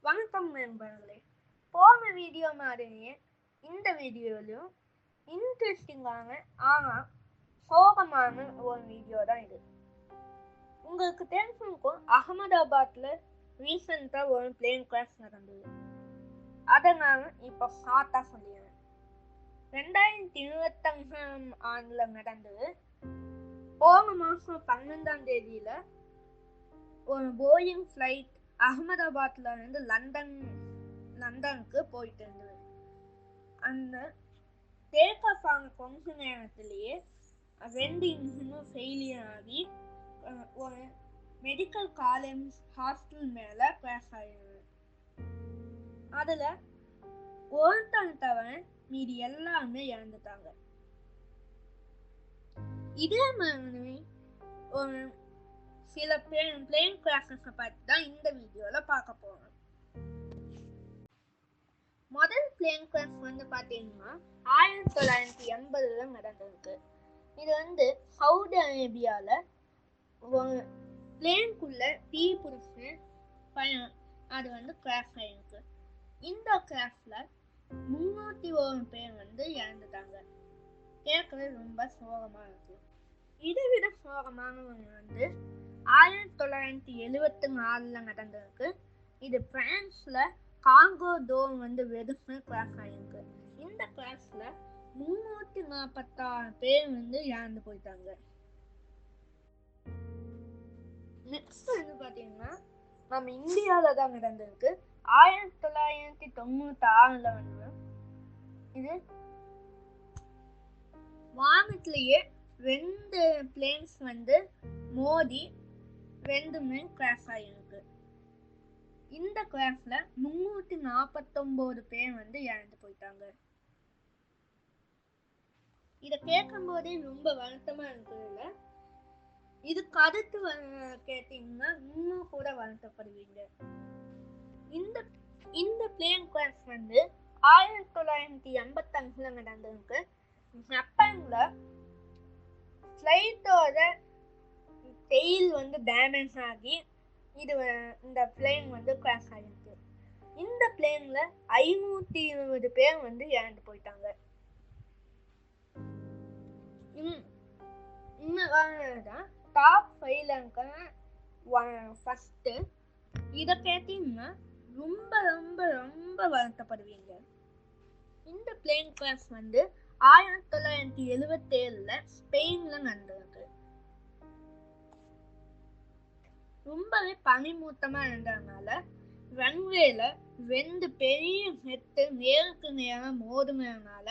வணக்கம் நண்பர்களே. போன வீடியோ மாதிரியே இந்த வீடியோலையும் இன்ட்ரெஸ்டிங்கான ஆனால் சோகமான ஒரு வீடியோ தான் இது. உங்களுக்கு தெரிஞ்சிருக்கும், அகமதாபாத்தில் ரீசெண்டாக ஒரு பிளேன் கிராஷ் நடந்தது. அதை நான் இப்போ ஷார்ட்டாக சொல்லிடுறேன். 2025ஆம் ஆண்டில் நடந்தது. போன மாதம் 12ஆம் தேதியில் ஒரு போயிங் ஃப்ளைட் அகமதாபாத்ல இருந்து லண்டனுக்கு போயிட்டு இருந்தது. அந்த டேக் ஆஃப் ஆன கொஞ்ச நேரத்திலேயே 2 இன்ஜினும் ஃபெயிலியர் ஆகி ஒரு மெடிக்கல் காலேஜ் ஹாஸ்டல் மேல கிராஷ் ஆகிடுது. அதுல ஒருத்தன் தவிர மீதி எல்லாருமே இறந்துட்டாங்க. இதே மாதிரி ஒரு சில பிளேன் கிராஷஸை பற்றி தான் இந்த வீடியோவில் பார்க்க போகிறோம். முதல் பிளேன் கிராஷ் பார்த்தீங்கன்னா 1980 நடந்திருக்கு. இது சவுதி அரேபியாவில் ஒரு பிளேனுக்குள்ள தீ பிடிச்சி அது கிராஷ் ஆகிருக்கு. இந்த கிராஷில் 301 பேர் இறந்துட்டாங்க. கேட்கவே ரொம்ப சோகமாக இருக்கு. இதை விட சோகமானவங்க 1974 நடந்திருக்கு. இது பிரான்ஸ்ல காங்கோ டோம் வெடிச்சு கிராஷ் ஆகிருக்கு. இந்த கிராஷ்ல 346 பேர் இறந்து போயிட்டாங்க. நெக்ஸ்ட் பாத்தீங்கன்னா நம்ம இந்தியாவில தான் நடந்திருக்கு. 1996 இது வானத்திலேயே 2 பிளேன்ஸ் மோதி 2மே கிராஷ் ஆகிருக்கு. இந்த கிராஷ்ல 349 பேர் இறந்து போயிட்டாங்க. இதை கேட்கும் போதே ரொம்ப வருத்தமா இருக்குதுல்ல. இதுக்கு அடுத்து கேட்டீங்கன்னா இன்னும் கூட வருத்தப்படுவீங்க. இந்த பிளேன் கிராஷ் 1985 நடந்திருக்கு. ஜப்பான்ல ஃப்ளைட்டோட டெயில் டேமேஜ் ஆகி இந்த பிளேன் கிராஷ் ஆகிருக்கு. இந்த பிளேன்ல 520 பேர் இறந்து போயிட்டாங்க. தான் டாப் 5 ஃபர்ஸ்ட். இதை கேட்டீங்கன்னா ரொம்ப ரொம்ப ரொம்ப வருத்தப்படுவீங்க. இந்த பிளேன் கிராஷ் 1977 ஸ்பெயின்ல நடந்திருக்கு. ரொம்பவே பனிமூட்டமா இருந்ததுனால ரன்வேல 2 பெரிய ஜெட்டு நேருக்கு நேரம் மோதுனதுனால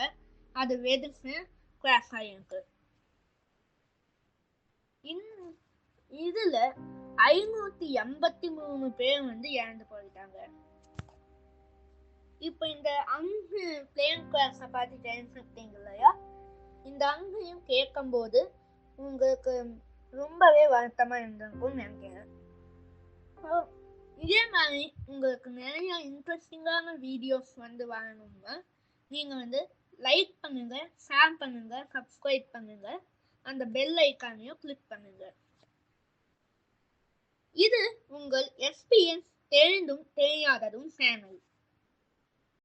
அது வெடிச்சு கிராஷ் ஆகிருக்கு. இதுல 583 பேர் இறந்து போயிட்டாங்க. இப்ப இந்த 5 பிளேன் கிராஷ பார்த்து தெரிஞ்சுக்கிட்டீங்க இல்லையா? இந்த 5ஐயும் கேட்கும் போது உங்களுக்கு ரொம்பவே வருத்தமா இருந்திருக்கும்னு நினைக்கிறேன். இதே மாதிரி உங்களுக்கு நிறைய இன்ட்ரெஸ்டிங்கான வீடியோஸ் வரணும்னா நீங்க லைக் பண்ணுங்க, ஷேர் பண்ணுங்க, சப்ஸ்கிரைப் பண்ணுங்க, அந்த பெல் ஐக்கானையும் கிளிக் பண்ணுங்க. இது உங்கள் SPS தெரிந்தும் தெரியாததும் சேனல்.